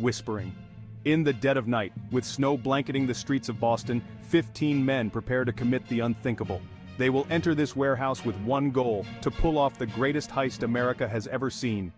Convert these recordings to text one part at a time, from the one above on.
whispering. In the dead of night, with snow blanketing the streets of Boston, 15 men prepare to commit the unthinkable. They will enter this warehouse with one goal: to pull off the greatest heist America has ever seen.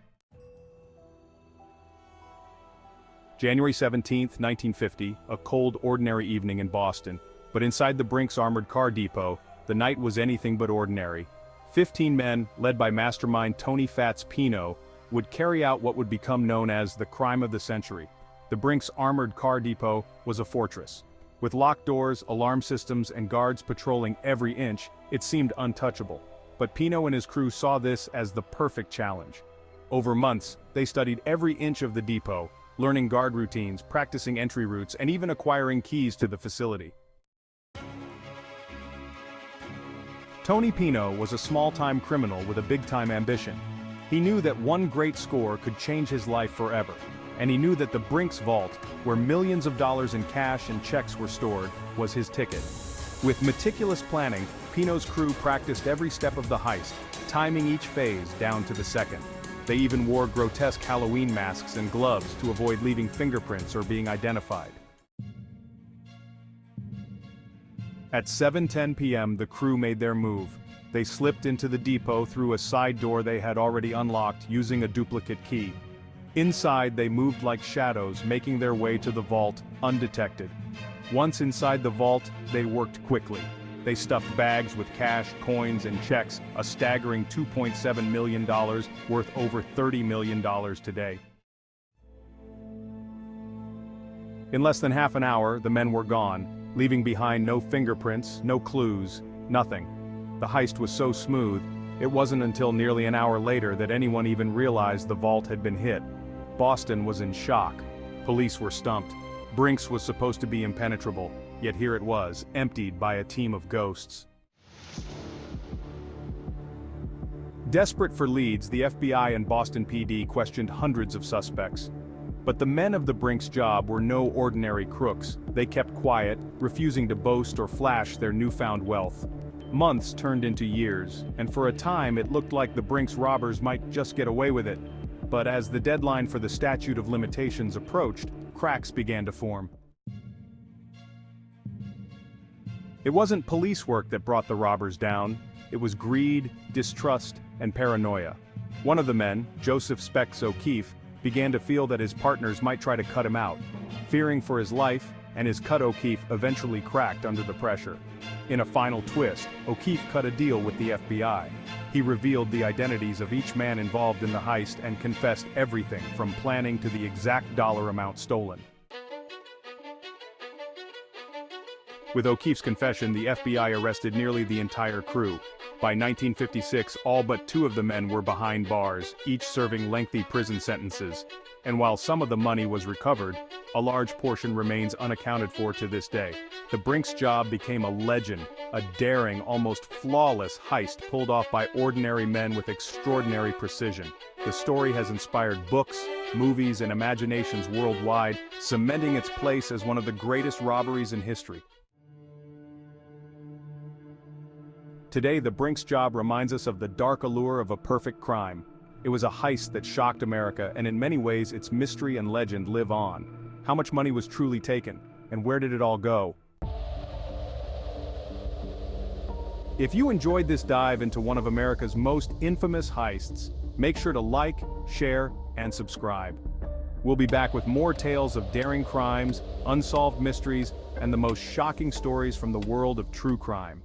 January 17, 1950, a cold, ordinary evening in Boston. But inside the Brink's armored car depot, the night was anything but ordinary. 15 men, led by mastermind Tony "Fats" Pino, would carry out what would become known as the crime of the century. The Brink's armored car depot was a fortress. With locked doors, alarm systems, and guards patrolling every inch, it seemed untouchable. But Pino and his crew saw this as the perfect challenge. Over months, they studied every inch of the depot, learning guard routines, practicing entry routes, and even acquiring keys to the facility. Tony Pino was a small-time criminal with a big-time ambition. He knew that one great score could change his life forever. And he knew that the Brink's vault, where millions of dollars in cash and checks were stored, was his ticket. With meticulous planning, Pino's crew practiced every step of the heist, timing each phase down to the second. They even wore grotesque Halloween masks and gloves to avoid leaving fingerprints or being identified. At 7:10 p.m. the crew made their move. They slipped into the depot through a side door they had already unlocked using a duplicate key. Inside they moved like shadows, making their way to the vault, undetected. Once inside the vault, they worked quickly. They stuffed bags with cash, coins, and checks, a staggering $2.7 million, worth over $30 million today. In less than half an hour, the men were gone, leaving behind no fingerprints, no clues, nothing. The heist was so smooth, it wasn't until nearly an hour later that anyone even realized the vault had been hit. Boston was in shock. Police were stumped. Brink's was supposed to be impenetrable, yet here it was, emptied by a team of ghosts. Desperate for leads, the FBI and Boston PD questioned hundreds of suspects. But the men of the Brink's job were no ordinary crooks. They kept quiet, refusing to boast or flash their newfound wealth. Months turned into years, and for a time it looked like the Brink's robbers might just get away with it. But as the deadline for the statute of limitations approached, cracks began to form. It wasn't police work that brought the robbers down. It was greed, distrust, and paranoia. One of the men, Joseph "Specs" O'Keefe, began to feel that his partners might try to cut him out. Fearing for his life, and his cut, O'Keefe eventually cracked under the pressure. In a final twist, O'Keefe cut a deal with the FBI. He revealed the identities of each man involved in the heist and confessed everything from planning to the exact dollar amount stolen. With O'Keefe's confession, the FBI arrested nearly the entire crew. By 1956, all but 2 of the men were behind bars, each serving lengthy prison sentences. And while some of the money was recovered, a large portion remains unaccounted for to this day. The Brink's job became a legend, a daring, almost flawless heist pulled off by ordinary men with extraordinary precision. The story has inspired books, movies, and imaginations worldwide, cementing its place as one of the greatest robberies in history. Today, the Brink's job reminds us of the dark allure of a perfect crime. It was a heist that shocked America, and in many ways its mystery and legend live on. How much money was truly taken, and where did it all go? If you enjoyed this dive into one of America's most infamous heists, make sure to like, share, and subscribe. We'll be back with more tales of daring crimes, unsolved mysteries, and the most shocking stories from the world of true crime.